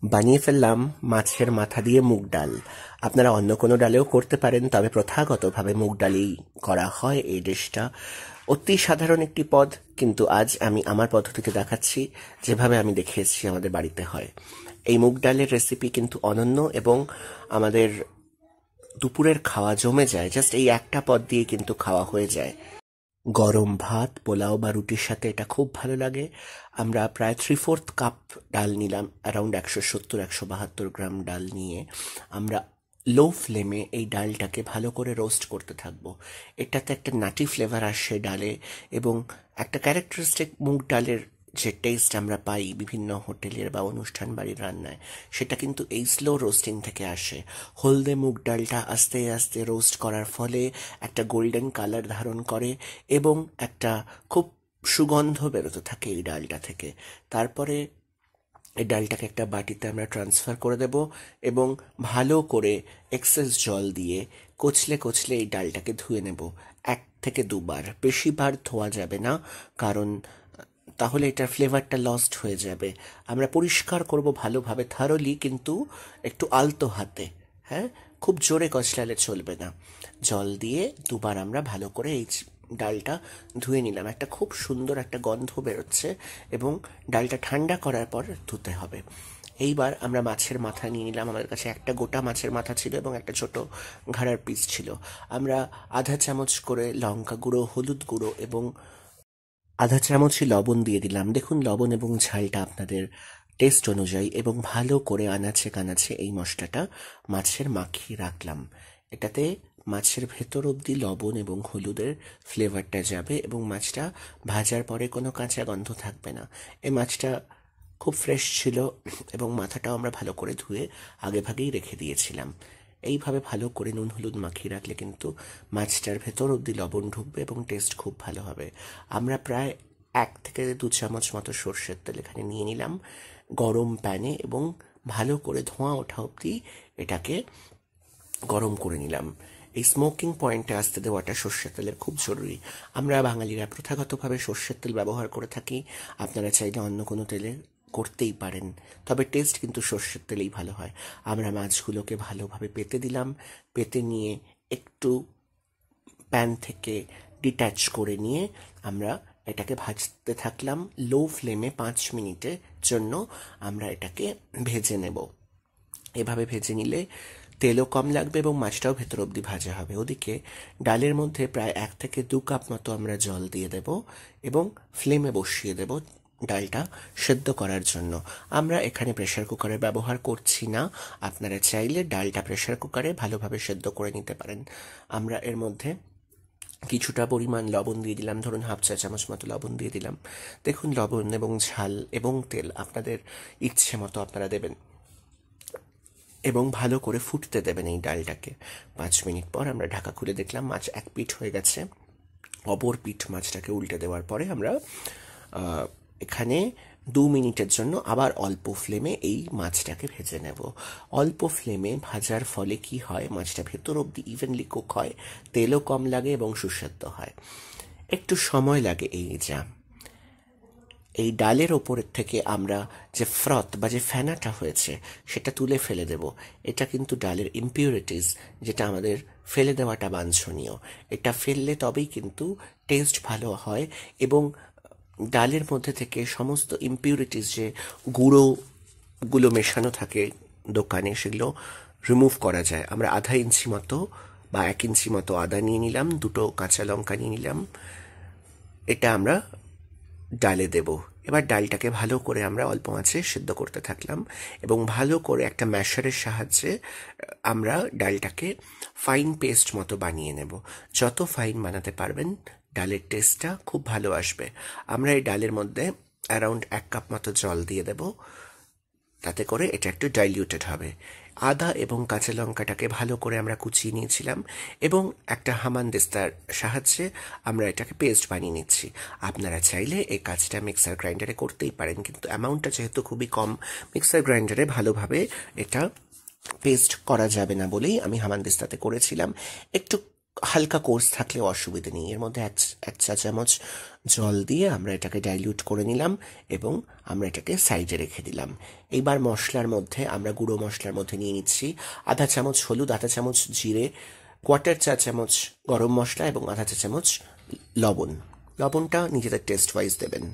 বানিয়ে ফেললাম মাছের মাথা দিয়ে মুগ ডাল। আপনারা অন্য কোনো ডালেও করতে পারেন, তবে প্রথাগতভাবে মুগ ডালেই করা হয় এই ডিশটা। অতি সাধারণ একটি পদ, কিন্তু আজ আমি আমার পদ্ধতিতে দেখাচ্ছি, যেভাবে আমি দেখিয়েছি আমাদের বাড়িতে হয়। এই মুগ ডালের রেসিপি কিন্তু অনন্য এবং আমাদের দুপুরের খাওয়া জমে যায়। জাস্ট এই একটা পদ দিয়ে কিন্তু খাওয়া হয়ে যায়। গরম ভাত, পোলাও বা রুটির সাথে এটা খুব ভালো লাগে। আমরা প্রায় 3/4 কাপ ডাল নিলাম, অ্যারাউন্ড 170-172 গ্রাম ডাল নিয়ে আমরা লো ফ্লেমে এই ডালটাকে ভালো করে রোস্ট করতে থাকবো। এটাতে একটা নাটি ফ্লেভার আসে ডালে, এবং একটা ক্যারেক্টারিস্টিক মুগ ডালের যে টেস্ট আমরা পাই বিভিন্ন হোটেলের বা অনুষ্ঠান বাড়ির রান্নায়, সেটা কিন্তু এই স্লো রোস্টিং থেকে আসে। হলদে মুগ ডালটা আস্তে আস্তে রোস্ট করার ফলে একটা গোল্ডেন কালার ধারণ করে এবং একটা খুব সুগন্ধ বেরোতে থাকে এই ডালটা থেকে। তারপরে এই ডালটাকে একটা বাটিতে আমরা ট্রান্সফার করে দেব এবং ভালো করে এক্সেস জল দিয়ে কচলে কচলে এই ডালটাকে ধুয়ে নেব 1 থেকে 2 বার। বেশিবার ধোয়া যাবে না, কারণ তাহলে এটার ফ্লেভারটা লস্ট হয়ে যাবে। আমরা পরিষ্কার করব ভালোভাবে, থারোলি, কিন্তু একটু আলতো হাতে। হ্যাঁ, খুব জোরে কচলালে চলবে না। জল দিয়ে 2 বার আমরা ভালো করে এই ডালটা ধুয়ে নিলাম। একটা খুব সুন্দর একটা গন্ধ বেরোচ্ছে, এবং ডালটা ঠান্ডা করার পর ধুতে হবে। এইবার আমরা মাছের মাথা নিয়ে নিলাম। আমাদের কাছে একটা গোটা মাছের মাথা ছিল এবং একটা ছোট ঘাড়ার পিস ছিল। আমরা আধা চামচ করে লঙ্কা গুঁড়ো, হলুদ গুঁড়ো এবং আধা চামচই লবণ দিয়ে দিলাম। দেখুন, লবণ এবং ঝালটা আপনাদের টেস্ট অনুযায়ী, এবং ভালো করে আনাচে কানাচে এই মশলাটা মাছের মাখিয়ে রাখলাম। এটাতে মাছের ভেতর অবধি লবণ এবং হলুদের ফ্লেভারটা যাবে, এবং মাছটা ভাজার পরে কোনো কাঁচা গন্ধ থাকবে না। এই মাছটা খুব ফ্রেশ ছিল, এবং মাথাটাও আমরা ভালো করে ধুয়ে আগে ভাগেই রেখে দিয়েছিলাম। এইভাবে ভালো করে নুন হলুদ মাখিয়ে রাখলে কিন্তু মাছটার ভেতর অবধি লবণ ঢুকবে এবং টেস্ট খুব ভালো হবে। আমরা প্রায় 1 থেকে 2 চামচ মতো সর্ষের তেল এখানে নিয়ে নিলাম গরম প্যানে, এবং ভালো করে ধোঁয়া ওঠা অবধি এটাকে গরম করে নিলাম। এই স্মোকিং পয়েন্টে আসতে দেওয়াটা সর্ষের তেলের খুব জরুরি। আমরা বাঙালিরা প্রথাগতভাবে সর্ষের তেল ব্যবহার করে থাকি। আপনারা চাইলে অন্য কোনো তেলে করতেই পারেন, তবে টেস্ট কিন্তু সর্ষের তেলেই ভালো হয়। আমরা মাছগুলোকে ভালোভাবে পেতে দিলাম। পেতে নিয়ে একটু প্যান থেকে ডিট্যাচ করে নিয়ে আমরা এটাকে ভাজতে থাকলাম লো ফ্লেমে। 5 মিনিটের জন্য আমরা এটাকে ভেজে নেব। এভাবে ভেজে নিলে তেলও কম লাগবে এবং মাছটাও ভেতর অবধি ভাজা হবে। ওদিকে ডালের মধ্যে প্রায় 1 থেকে 2 কাপ মতো আমরা জল দিয়ে দেব এবং ফ্লেমে বসিয়ে দেব ডালটা সেদ্ধ করার জন্য। আমরা এখানে প্রেসার কুকারের ব্যবহার করছি না। আপনারা চাইলে ডালটা প্রেসার কুকারে ভালোভাবে সেদ্ধ করে নিতে পারেন। আমরা এর মধ্যে কিছুটা পরিমাণ লবণ দিয়ে দিলাম, ধরুন 1/2 চা চামচ মতো লবণ দিয়ে দিলাম। দেখুন, লবণ এবং ঝাল এবং তেল আপনাদের ইচ্ছে মতো আপনারা দেবেন, এবং ভালো করে ফুটতে দেবেন এই ডালটাকে। 5 মিনিট পর আমরা ঢাকা খুলে দেখলাম মাছ এক পিঠ হয়ে গেছে। অপর পিঠ মাছটাকে উল্টে দেওয়ার পরে আমরা এখানে 2 মিনিটের জন্য আবার অল্প ফ্লেমে এই মাছটাকে ভেজে নেব। অল্প ফ্লেমে ভাজার ফলে কি হয়, মাছটা ভেতর অবধি ইভেনলি কুক হয়, তেলও কম লাগে এবং সুস্বাদু হয়। একটু সময় লাগে এই ডালের ওপরের থেকে আমরা যে ফ্রথ বা যে ফেনাটা হয়েছে সেটা তুলে ফেলে দেব। এটা কিন্তু ডালের ইমপিউরিটিস, যেটা আমাদের ফেলে দেওয়াটা বাঞ্ছনীয়। এটা ফেললে তবেই কিন্তু টেস্ট ভালো হয়, এবং ডালের মধ্যে থেকে সমস্ত ইমপিউরিটিস, যে গুঁড়োগুলো মেশানো থাকে দোকানে, সেগুলো রিমুভ করা যায়। আমরা আধা ইঞ্চি মতো বা 1 ইঞ্চি মতো আদা নিয়ে নিলাম, 2টো কাঁচা লঙ্কা নিয়ে নিলাম। এটা আমরা ডালে দেব। এবার ডালটাকে ভালো করে আমরা অল্প আঁচে সেদ্ধ করতে থাকলাম, এবং ভালো করে একটা ম্যাশারের সাহায্যে আমরা ডালটাকে ফাইন পেস্ট মতো বানিয়ে নেব। যত ফাইন বানাতে পারবেন ডালের টেস্টটা খুব ভালো আসবে। আমরা এই ডালের মধ্যে অ্যারাউন্ড 1 কাপ মতো জল দিয়ে দেব, তাতে করে এটা একটু ডাইলিউটেড হবে। আদা এবং কাঁচা লঙ্কাটাকে ভালো করে আমরা কুচিয়ে নিয়েছিলাম, এবং একটা হামানদিস্তার সাহায্যে আমরা এটাকে পেস্ট বানিয়ে নিচ্ছি। আপনারা চাইলে এই কাজটা মিক্সার গ্রাইন্ডারে করতেই পারেন, কিন্তু অ্যামাউন্টটা যেহেতু খুবই কম, মিক্সার গ্রাইন্ডারে ভালোভাবে এটা পেস্ট করা যাবে না বলেই আমি হামানদিস্তাতে করেছিলাম। একটু হালকা কোর্স থাকলেও অসুবিধে নেই। এর মধ্যে এক চা চামচ জল দিয়ে আমরা এটাকে ডাইলিউট করে নিলাম এবং আমরা এটাকে সাইডে রেখে দিলাম। এইবার মশলার মধ্যে আমরা গুঁড়ো মশলার মধ্যে নিয়ে নিচ্ছি আধা চামচ হলুদ, আধা চামচ জিরে, কোয়ার্টার চা চামচ গরম মশলা এবং আধা চা চামচ লবণ। লবণটা নিজেদের টেস্ট ওয়াইজ দেবেন।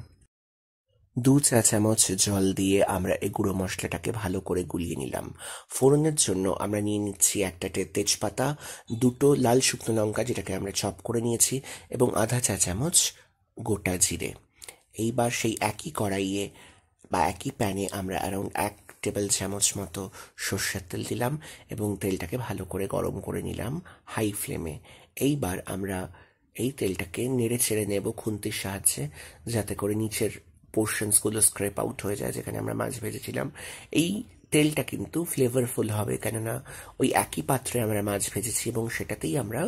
2 চা চামচ জল দিয়ে আমরা এই গুঁড়ো মশলাটাকে ভালো করে গুলিয়ে নিলাম। ফোড়নের জন্য আমরা নিয়ে নিচ্ছি একটা তেজপাতা, 2টো লাল শুকনো লঙ্কা যেটাকে আমরা চপ করে নিয়েছি এবং আধা চা চামচ গোটা জিরে। এইবার সেই একই কড়াইয়ে বা একই প্যানে আমরা অ্যারাউন্ড 1 টেবিল চামচ মতো সর্ষের তেল দিলাম এবং তেলটাকে ভালো করে গরম করে নিলাম হাই ফ্লেমে। এইবার আমরা এই তেলটাকে নেড়ে ছেড়ে নেব খুন্তির সাহায্যে, যাতে করে নিচের পোর্শনসগুলো স্ক্রেপ আউট হয়ে যায় যেখানে আমরা মাছ ভেজেছিলাম। এই তেলটা কিন্তু ফ্লেভারফুল হবে, কেননা ওই একই পাত্রে আমরা মাছ ভেজেছি এবং সেটাতেই আমরা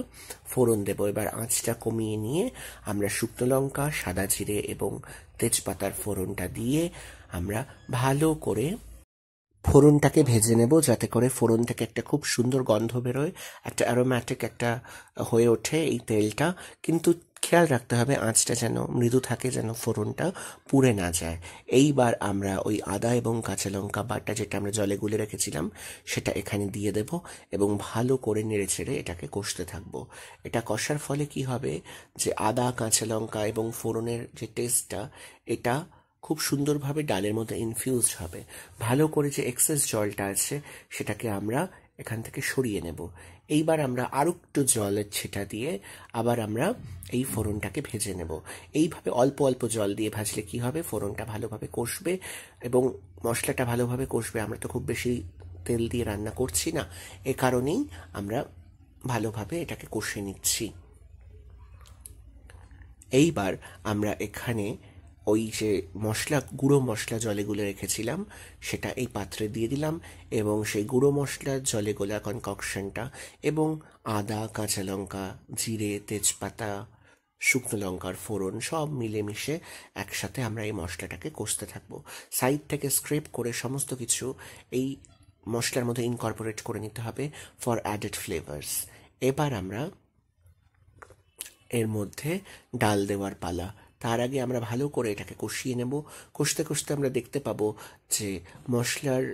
ফোড়ন দেবো। এবার আঁচটা কমিয়ে নিয়ে আমরা শুকনো লঙ্কা, সাদা জিরে এবং তেজপাতার ফোড়নটা দিয়ে আমরা ভালো করে ফোড়নটাকে ভেজে নেব, যাতে করে ফোড়ন থেকে একটা খুব সুন্দর গন্ধ বেরোয়, একটা অ্যারোম্যাটিক একটা হয়ে ওঠে এই তেলটা। কিন্তু খেয়াল রাখতে হবে আঁচটা যেন মৃদু থাকে, যেন ফোড়নটা পুড়ে না যায়। এইবার আমরা ওই আদা এবং কাঁচা লঙ্কা বাটা যেটা আমরা জলে গুলে রেখেছিলাম সেটা এখানে দিয়ে দেব এবং ভালো করে নেড়ে ছেড়ে এটাকে কষতে থাকবো। এটা কষার ফলে কি হবে যে আদা, কাঁচা লঙ্কা এবং ফোড়নের যে টেস্টটা, এটা খুব সুন্দরভাবে ডালের মধ্যে ইনফিউজড হবে। ভালো করে যে এক্সেস জলটা আছে সেটাকে আমরা এখান থেকে সরিয়ে নেব। এইবার আমরা আরও একটু জলের ছিটা দিয়ে আবার আমরা এই ফোড়নটাকে ভেজে নেব। এইভাবে অল্প অল্প জল দিয়ে ভাজলে কি হবে, ফোড়নটা ভালোভাবে কষবে এবং মশলাটা ভালোভাবে কষবে। আমরা তো খুব বেশি তেল দিয়ে রান্না করছি না, এ কারণেই আমরা ভালোভাবে এটাকে কষে নিচ্ছি। এইবার আমরা এখানে ওই যে গুঁড়ো মশলা জলে গুলে রেখেছিলাম সেটা এই পাত্রে দিয়ে দিলাম এবং সেই গুঁড়ো মশলার জলে গোলা কনকশনটা এবং আদা, কাঁচা লঙ্কা, জিরে, তেজপাতা, শুকনো লঙ্কার ফোড়ন সব মিলেমিশে একসাথে আমরা এই মশলাটাকে কষতে থাকবো। সাইড থেকে স্ক্রেপ করে সমস্ত কিছু এই মশলার মধ্যে ইনকর্পোরেট করে নিতে হবে ফর অ্যাডেড ফ্লেভার্স। এবার আমরা এর মধ্যে ডাল দেওয়ার পালা। তার আগে আমরা ভালো করে এটাকে কষিয়ে নেব। কষতে কষতে আমরা দেখতে পাবো যে মশলার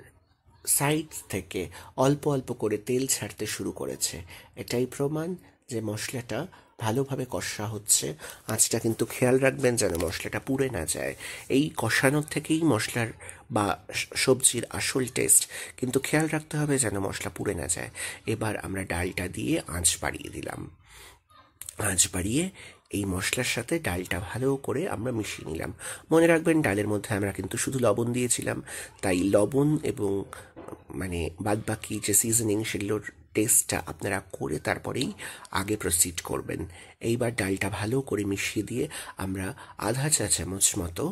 সাইড থেকে অল্প অল্প করে তেল ছাড়তে শুরু করেছে। এটাই প্রমাণ যে মশলাটা ভালোভাবে কষা হচ্ছে। আঁচটা কিন্তু খেয়াল রাখবেন যেন মশলাটা পুড়ে না যায়। এই কষানোর থেকেই মশলার বা সবজির আসল টেস্ট, কিন্তু খেয়াল রাখতে হবে যেন মশলা পুড়ে না যায়। এবার আমরা ডালটা দিয়ে আঁচ বাড়িয়ে দিলাম। আঁচ বাড়িয়ে এই মশলার সাথে ডালটা ভালো করে আমরা মিশিয়ে নিলাম। মনে রাখবেন ডালের মধ্যে আমরা কিন্তু শুধু লবণ দিয়েছিলাম, তাই লবণ এবং বাদবাকি যে সিজনিং সেগুলোর টেস্টটা আপনারা করে তারপরেই আগে প্রসিড করবেন। এইবার ডালটা ভালো করে মিশিয়ে দিয়ে আমরা আধা চা চামচ মতো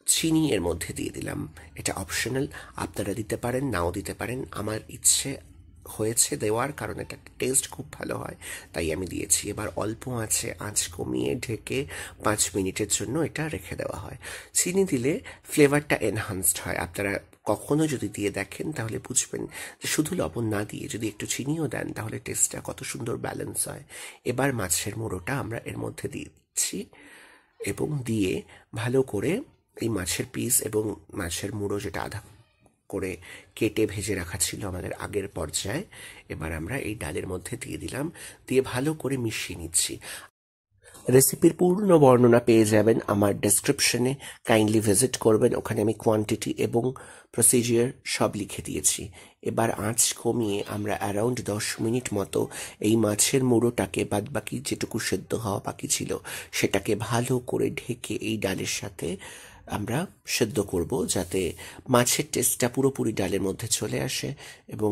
চিনি এর মধ্যে দিয়ে দিলাম। এটা অপশনাল, আপনারা দিতে পারেন নাও দিতে পারেন। আমার ইচ্ছে হয়েছে দেওয়ার, কারণ এটা টেস্ট খুব ভালো হয়, তাই আমি দিয়েছি। এবার অল্প আঁচে আঁচ কমিয়ে ঢেকে 5 মিনিটের জন্য এটা রেখে দেওয়া হয়। চিনি দিলে ফ্লেভারটা এনহান্সড হয়। আপনারা কখনো যদি দিয়ে দেখেন তাহলে বুঝবেন যে শুধু লবণ না দিয়ে যদি একটু চিনিও দেন তাহলে টেস্টটা কত সুন্দর ব্যালেন্স হয়। এবার মাছের মুড়োটা আমরা এর মধ্যে দিয়ে দিচ্ছি এবং দিয়ে ভালো করে এই মাছের পিস এবং মাছের মুড়ো যেটা আধা করে কেটে ভেজে রাখা ছিল আমাদের আগের পর্যায়ে, এবার আমরা এই ডালের মধ্যে দিয়ে দিলাম। দিয়ে ভালো করে মিশিয়ে নিচ্ছি। রেসিপির পূর্ণ বর্ণনা পেয়ে যাবেন আমার ডেসক্রিপশনে, কাইন্ডলি ভিজিট করবেন। ওখানে আমি কোয়ান্টিটি এবং প্রসিজিয়ার সব লিখে দিয়েছি। এবার আঁচ কমিয়ে আমরা অ্যারাউন্ড 10 মিনিট মতো এই মাছের মুড়োটাকে, বাদবাকি যেটুকু সেদ্ধ হওয়া বাকি ছিল সেটাকে ভালো করে ঢেকে এই ডালের সাথে আমরা সেদ্ধ করব, যাতে মাছের টেস্টটা পুরোপুরি ডালের মধ্যে চলে আসে এবং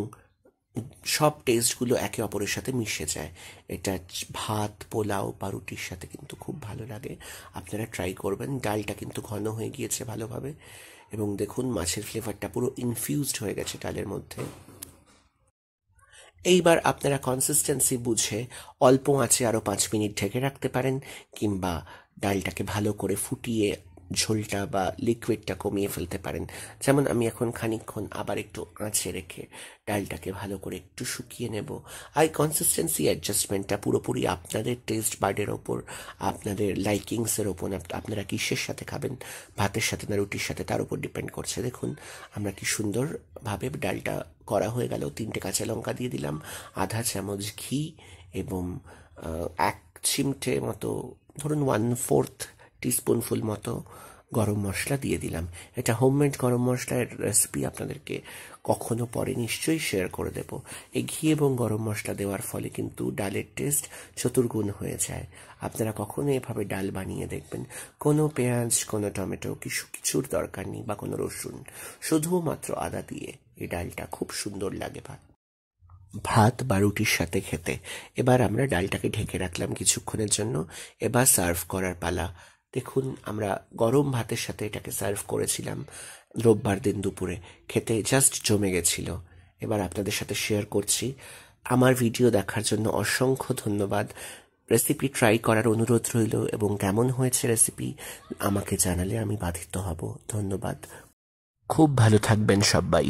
সব টেস্টগুলো একে অপরের সাথে মিশে যায়। এটা ভাত, পোলাও বা রুটির সাথে কিন্তু খুব ভালো লাগে। আপনারা ট্রাই করবেন। ডালটা কিন্তু ঘন হয়ে গিয়েছে ভালোভাবে এবং দেখুন মাছের ফ্লেভারটা পুরো ইনফিউজড হয়ে গেছে ডালের মধ্যে। এইবার আপনারা কনসিস্টেন্সি বুঝে অল্প আঁচে আরও 5 মিনিট ঢেকে রাখতে পারেন, কিংবা ডালটাকে ভালো করে ফুটিয়ে ঝোলটা বা লিকুইডটা কমিয়ে ফেলতে পারেন। যেমন আমি এখন খানিকক্ষণ আবার একটু আঁচে রেখে ডালটাকে ভালো করে একটু শুকিয়ে নেব। আর কনসিস্টেন্সি অ্যাডজাস্টমেন্টটা পুরোপুরি আপনাদের টেস্ট বার্ডের ওপর, আপনাদের লাইকিংসের ওপর, আপনারা কিসের সাথে খাবেন, ভাতের সাথে না রুটির সাথে, তার উপর ডিপেন্ড করছে। দেখুন আমরা কি সুন্দরভাবে ডালটা করা হয়ে গেল। 3টে কাঁচা লঙ্কা দিয়ে দিলাম, আধা চামচ ঘি এবং 1 চিমটে মতো, ধরুন 1/4 টিস্পুনফুল মতো গরম মশলা দিয়ে দিলাম। এটা হোমমেড গরম মশলার রেসিপি, আপনাদেরকে কখনো পরে নিশ্চয়ই শেয়ার করে দেব। এই ঘি এবং গরম মশলা দেওয়ার ফলে কিন্তু ডালের টেস্ট চতুর্গুণ হয়ে যায়। আপনারা কখনো এভাবে ডাল বানিয়ে দেখবেন। কোনো পেঁয়াজ, কোনো টমেটো, কিছুর দরকার নেই, বা কোনো রসুন, শুধুমাত্র আদা দিয়ে এই ডালটা খুব সুন্দর লাগে ভাত বা রুটির সাথে খেতে। এবার আমরা ডালটাকে ঢেকে রাখলাম কিছুক্ষণের জন্য। এবার সার্ভ করার পালা। দেখুন আমরা গরম ভাতের সাথে এটাকে সার্ভ করেছিলাম রোববার দিন দুপুরে, খেতে জাস্ট জমে গেছিল। এবার আপনাদের সাথে শেয়ার করছি। আমার ভিডিও দেখার জন্য অসংখ্য ধন্যবাদ। রেসিপি ট্রাই করার অনুরোধ রইল, এবং কেমন হয়েছে রেসিপি আমাকে জানালে আমি বাধিত হব। ধন্যবাদ। খুব ভালো থাকবেন সবাই।